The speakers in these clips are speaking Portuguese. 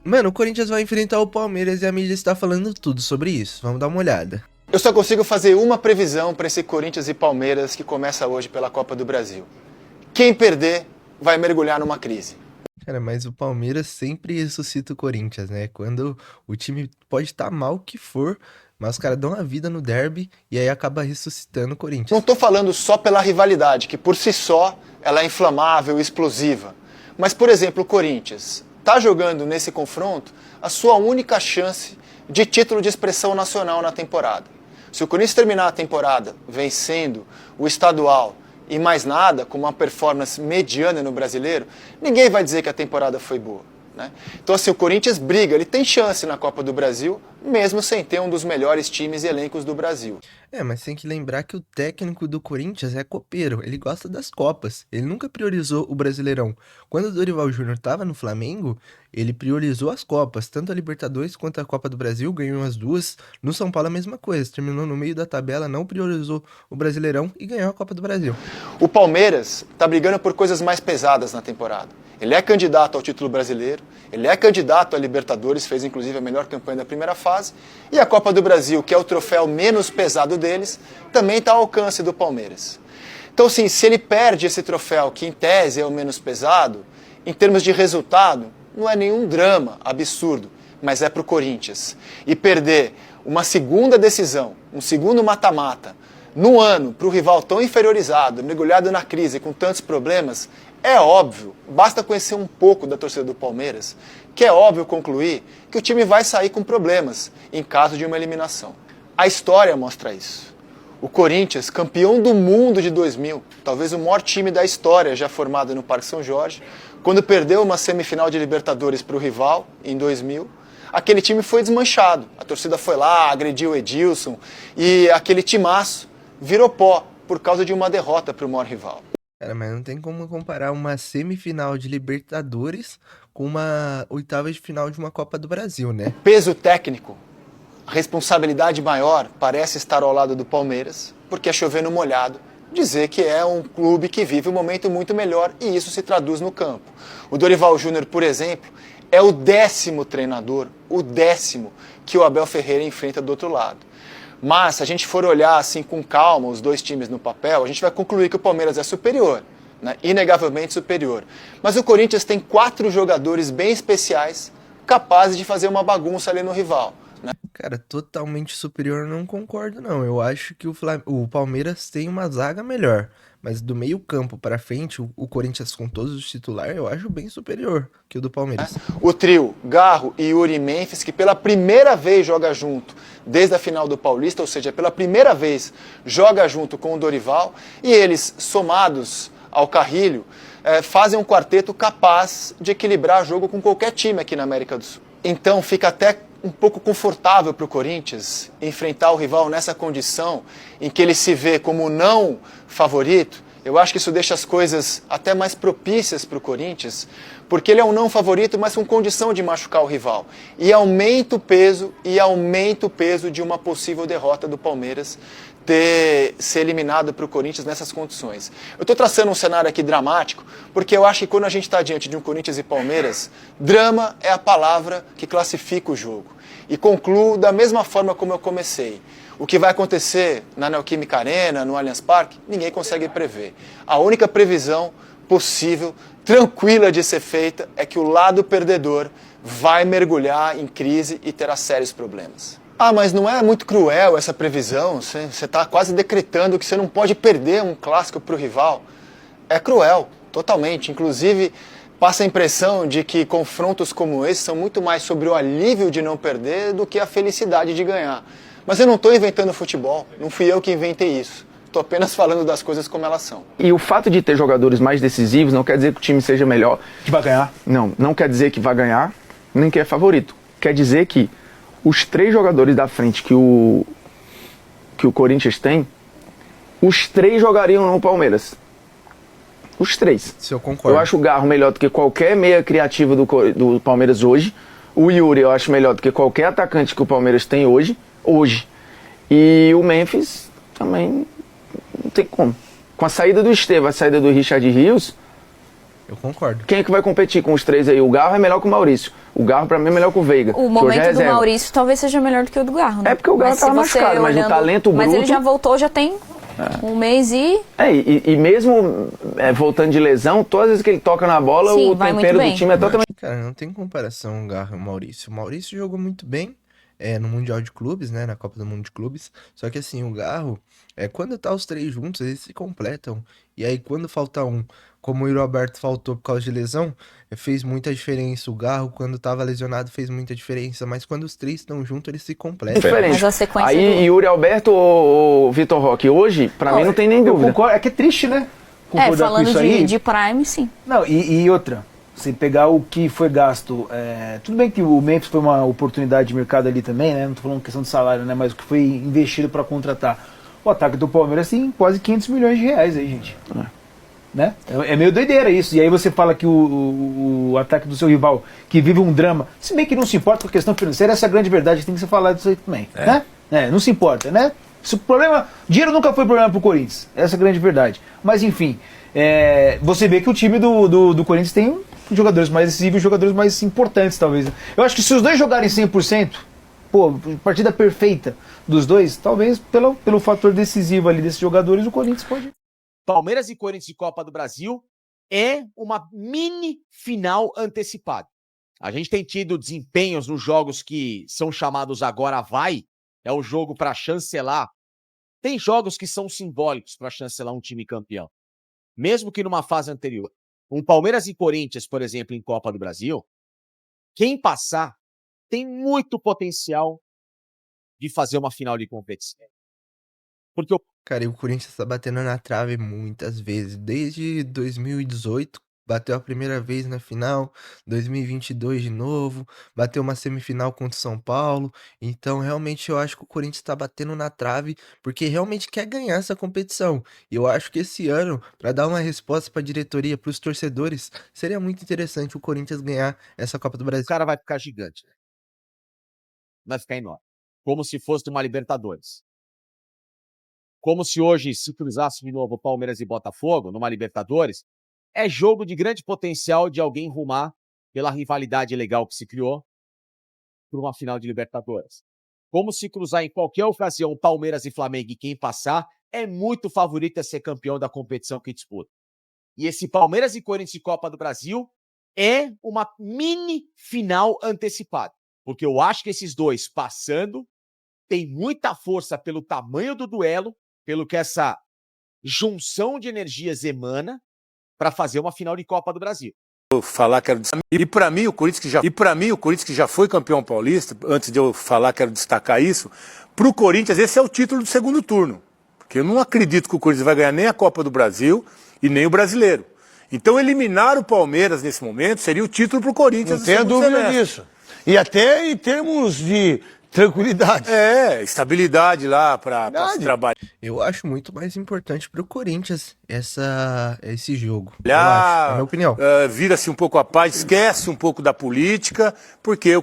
Mano, o Corinthians vai enfrentar o Palmeiras e a mídia está falando tudo sobre isso. Vamos dar uma olhada. Eu só consigo fazer uma previsão para esse Corinthians e Palmeiras que começa hoje pela Copa do Brasil. Quem perder vai mergulhar numa crise. Cara, mas o Palmeiras sempre ressuscita o Corinthians, né? Quando o time pode estar mal o que for, mas os caras dão a vida no derby e aí acaba ressuscitando o Não Corinthians. estou falando só pela rivalidade, que por si só ela é inflamável, explosiva. Mas, por exemplo, o Corinthians está jogando nesse confronto a sua única chance de título de expressão nacional na temporada. Se o Corinthians terminar a temporada vencendo o estadual e mais nada, com uma performance mediana no Brasileiro, ninguém vai dizer que a temporada foi boa, né? Então, assim, o Corinthians briga, ele tem chance na Copa do Brasil, mesmo sem ter um dos melhores times e elencos do Brasil. É, mas tem que lembrar que o técnico do Corinthians é copeiro, ele gosta das Copas, ele nunca priorizou o Brasileirão. Quando o Dorival Júnior estava no Flamengo, ele priorizou as Copas, tanto a Libertadores quanto a Copa do Brasil, ganhou as duas. No São Paulo a mesma coisa, terminou no meio da tabela, não priorizou o Brasileirão e ganhou a Copa do Brasil. O Palmeiras está brigando por coisas mais pesadas na temporada. Ele é candidato ao título brasileiro, ele é candidato à Libertadores, fez inclusive a melhor campanha da primeira fase, e a Copa do Brasil, que é o troféu menos pesado deles, também está ao alcance do Palmeiras. Então, assim, se ele perde esse troféu, que em tese é o menos pesado, em termos de resultado, não é nenhum drama absurdo, mas é para o Corinthians. E perder uma segunda decisão, um segundo mata-mata, no ano, para o rival tão inferiorizado, mergulhado na crise, com tantos problemas, é óbvio, basta conhecer um pouco da torcida do Palmeiras, que é óbvio concluir que o time vai sair com problemas em caso de uma eliminação. A história mostra isso. O Corinthians, campeão do mundo de 2000, talvez o maior time da história já formado no Parque São Jorge, quando perdeu uma semifinal de Libertadores para o rival, em 2000, aquele time foi desmanchado. A torcida foi lá, agrediu o Edilson e aquele timaço virou pó por causa de uma derrota para o maior rival. Cara, mas não tem como comparar uma semifinal de Libertadores com uma oitava de final de uma Copa do Brasil, né? Peso técnico, a responsabilidade maior parece estar ao lado do Palmeiras, porque é chover no molhado dizer que é um clube que vive um momento muito melhor e isso se traduz no campo. O Dorival Júnior, por exemplo, é o 10º treinador, o 10º que o Abel Ferreira enfrenta do outro lado. Mas, se a gente for olhar assim com calma os dois times no papel, a gente vai concluir que o Palmeiras é superior, né? Inegavelmente superior. Mas o Corinthians tem 4 jogadores bem especiais, capazes de fazer uma bagunça ali no rival, né? Cara, totalmente superior eu não concordo, não. Eu acho que o Palmeiras tem uma zaga melhor. Mas do meio campo pra frente, o Corinthians com todos os titulares, eu acho bem superior que o do Palmeiras. O trio Garro e Yuri Memphis, que pela primeira vez joga junto desde a final do Paulista, ou seja, pela primeira vez joga junto com o Dorival, e eles, somados ao Carrilho, fazem um quarteto capaz de equilibrar jogo com qualquer time aqui na América do Sul. Então fica até um pouco confortável para o Corinthians enfrentar o rival nessa condição em que ele se vê como não favorito. Eu acho que isso deixa as coisas até mais propícias para o Corinthians, porque ele é um não favorito, mas com condição de machucar o rival. E aumenta o peso de uma possível derrota do Palmeiras ser eliminado para o Corinthians nessas condições. Eu estou traçando um cenário aqui dramático, porque eu acho que quando a gente está diante de um Corinthians e Palmeiras, drama é a palavra que classifica o jogo. E concluo da mesma forma como eu comecei. O que vai acontecer na Neoquímica Arena, no Allianz Parque, ninguém consegue prever. A única previsão possível, tranquila de ser feita, é que o lado perdedor vai mergulhar em crise e terá sérios problemas. Ah, mas não é muito cruel essa previsão? Você está quase decretando que você não pode perder um clássico para o rival. É cruel, totalmente. Inclusive, passa a impressão de que confrontos como esse são muito mais sobre o alívio de não perder do que a felicidade de ganhar. Mas eu não estou inventando futebol, não fui eu que inventei isso. Estou apenas falando das coisas como elas são. E o fato de ter jogadores mais decisivos não quer dizer que o time seja melhor. Que vai ganhar? Não quer dizer que vai ganhar, nem que é favorito. Quer dizer que os 3 jogadores da frente que o Corinthians tem, os 3 jogariam no Palmeiras. Os 3. Se eu concordo. Eu acho o Garro melhor do que qualquer meia criativa do Palmeiras hoje. O Yuri eu acho melhor do que qualquer atacante que o Palmeiras tem hoje. E o Memphis também não tem como. Com a saída do Estevão, a saída do Richard Rios, Eu concordo. Quem é que vai competir com os três aí? O Garro é melhor que o Maurício. O Garro, pra mim, é melhor que o Veiga. O momento do Maurício talvez seja melhor do que o do Garro, né? É porque o Garro tava machucado, mas o talento bruto... Mas ele já voltou, já tem um mês e... E mesmo voltando de lesão, todas as vezes que ele toca na bola, sim, o tempero do time é totalmente... Cara, não tem comparação o Garro e o Maurício. O Maurício jogou muito bem no Mundial de Clubes, né? Na Copa do Mundo de Clubes. Só que assim, o Garro, quando tá os três juntos, eles se completam. E aí, quando falta um, como o Yuri Alberto faltou por causa de lesão, fez muita diferença. O Garro, quando tava lesionado, fez muita diferença. Mas quando os três estão juntos, eles se completam. Diferente. Mas a sequência aí, Yuri Alberto ou Vitor Roque, hoje, pra mim, não tem nem dúvida. Concordo, é que é triste, né? Concordar falando com isso aí. de Prime, sim. Não, e outra, você pegar o que foi gasto, tudo bem que o Memphis foi uma oportunidade de mercado ali também, né? Não tô falando questão de salário, né? Mas o que foi investido para contratar. O ataque do Palmeiras tem quase 500 milhões de reais aí, gente. Né? É meio doideira isso. E aí você fala que o ataque do seu rival, que vive um drama, se bem que não se importa com a questão financeira, essa é a grande verdade, tem que se falar disso aí também. Né? Não se importa, né? Dinheiro nunca foi problema pro Corinthians, essa é a grande verdade. Mas enfim, você vê que o time do Corinthians tem jogadores mais decisivos e jogadores mais importantes, talvez. Eu acho que se os dois jogarem 100%, partida perfeita dos dois, talvez pelo fator decisivo ali desses jogadores, o Corinthians pode... Palmeiras e Corinthians de Copa do Brasil é uma mini final antecipada. A gente tem tido desempenhos nos jogos que são chamados agora vai, é o jogo para chancelar. Tem jogos que são simbólicos para chancelar um time campeão, mesmo que numa fase anterior. Um Palmeiras e Corinthians, por exemplo, em Copa do Brasil, quem passar tem muito potencial de fazer uma final de competição. Porque Cara, e o Corinthians tá batendo na trave muitas vezes. Desde 2018, bateu a primeira vez na final, 2022 de novo, bateu uma semifinal contra o São Paulo. Então, realmente, eu acho que o Corinthians tá batendo na trave porque realmente quer ganhar essa competição. E eu acho que esse ano, pra dar uma resposta pra diretoria, pros torcedores, seria muito interessante o Corinthians ganhar essa Copa do Brasil. o cara vai ficar gigante. Vai ficar enorme. Como se fosse uma Libertadores. Como se hoje se cruzasse de novo Palmeiras e Botafogo numa Libertadores, é jogo de grande potencial de alguém rumar pela rivalidade legal que se criou para uma final de Libertadores. Como se cruzar em qualquer ocasião Palmeiras e Flamengo e quem passar é muito favorito a ser campeão da competição que disputa. E esse Palmeiras e Corinthians de Copa do Brasil é uma mini final antecipada. Porque eu acho que esses dois passando tem muita força pelo tamanho do duelo, pelo que essa junção de energias emana para fazer uma final de Copa do Brasil. Falar quero e para mim o Corinthians que já foi campeão paulista, antes de eu falar quero destacar isso, para o Corinthians esse é o título do segundo turno, porque eu não acredito que o Corinthians vai ganhar nem a Copa do Brasil e nem o Brasileiro. Então eliminar o Palmeiras nesse momento seria o título para o Corinthians. Não tenha dúvida disso. E até em termos de tranquilidade. Estabilidade lá para se trabalhar. Eu acho muito mais importante pro Corinthians esse jogo. Eu acho, é a minha opinião. Vira-se um pouco a paz, esquece um pouco da política, porque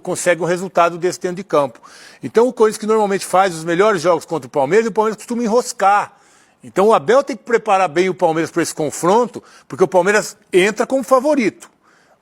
consegue um resultado desse dentro de campo. Então o Corinthians que normalmente faz os melhores jogos contra o Palmeiras, e o Palmeiras costuma enroscar. Então o Abel tem que preparar bem o Palmeiras para esse confronto, porque o Palmeiras entra como favorito.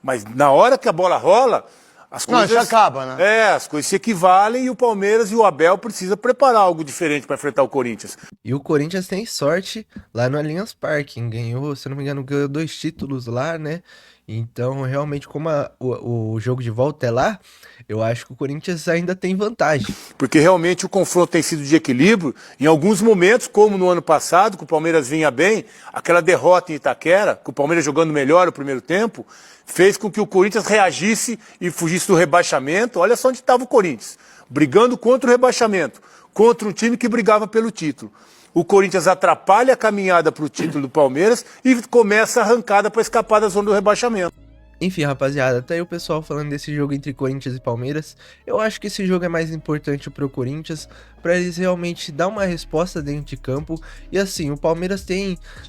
Mas na hora que a bola rola, as coisas... Não, isso acaba, né? As coisas se equivalem e o Palmeiras e o Abel precisam preparar algo diferente para enfrentar o Corinthians. E o Corinthians tem sorte lá no Allianz Parque, ganhou, se eu não me engano, ganhou 2 títulos lá, né? Então, realmente, como o jogo de volta é lá, eu acho que o Corinthians ainda tem vantagem. Porque realmente o confronto tem sido de equilíbrio. Em alguns momentos, como no ano passado, que o Palmeiras vinha bem, aquela derrota em Itaquera, com o Palmeiras jogando melhor o primeiro tempo, fez com que o Corinthians reagisse e fugisse do rebaixamento. Olha só onde estava o Corinthians, brigando contra o rebaixamento, contra um time que brigava pelo título. O Corinthians atrapalha a caminhada para o título do Palmeiras e começa a arrancada para escapar da zona do rebaixamento. Enfim, rapaziada, tá aí o pessoal falando desse jogo entre Corinthians e Palmeiras. Eu acho que esse jogo é mais importante pro Corinthians, pra eles realmente dar uma resposta dentro de campo. E assim, o Palmeiras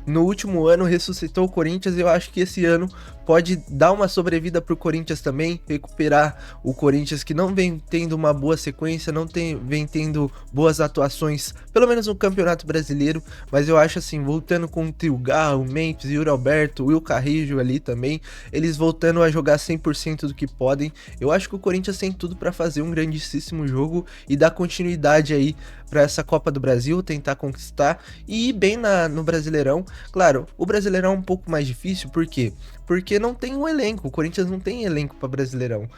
no último ano, ressuscitou o Corinthians, e eu acho que esse ano pode dar uma sobrevida pro Corinthians também, recuperar o Corinthians que não vem tendo uma boa sequência, vem tendo boas atuações, pelo menos no Campeonato Brasileiro, mas eu acho assim, voltando com o trio Garro, Memphis, Yuri Alberto, Will Carrijo ali também, eles voltando a jogar 100% do que podem, eu acho que o Corinthians tem tudo para fazer um grandíssimo jogo e dar continuidade aí para essa Copa do Brasil, tentar conquistar e ir bem no Brasileirão. Claro, o Brasileirão é um pouco mais difícil, por quê? Porque não tem um elenco, o Corinthians não tem elenco para Brasileirão.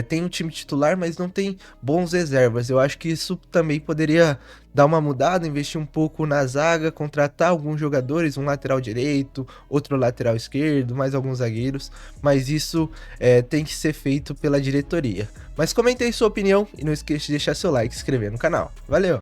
Tem um time titular, mas não tem bons reservas. Eu acho que isso também poderia dar uma mudada, investir um pouco na zaga, contratar alguns jogadores, um lateral direito, outro lateral esquerdo, mais alguns zagueiros, mas isso tem que ser feito pela diretoria. Mas comente aí sua opinião e não esqueça de deixar seu like e se inscrever no canal. Valeu!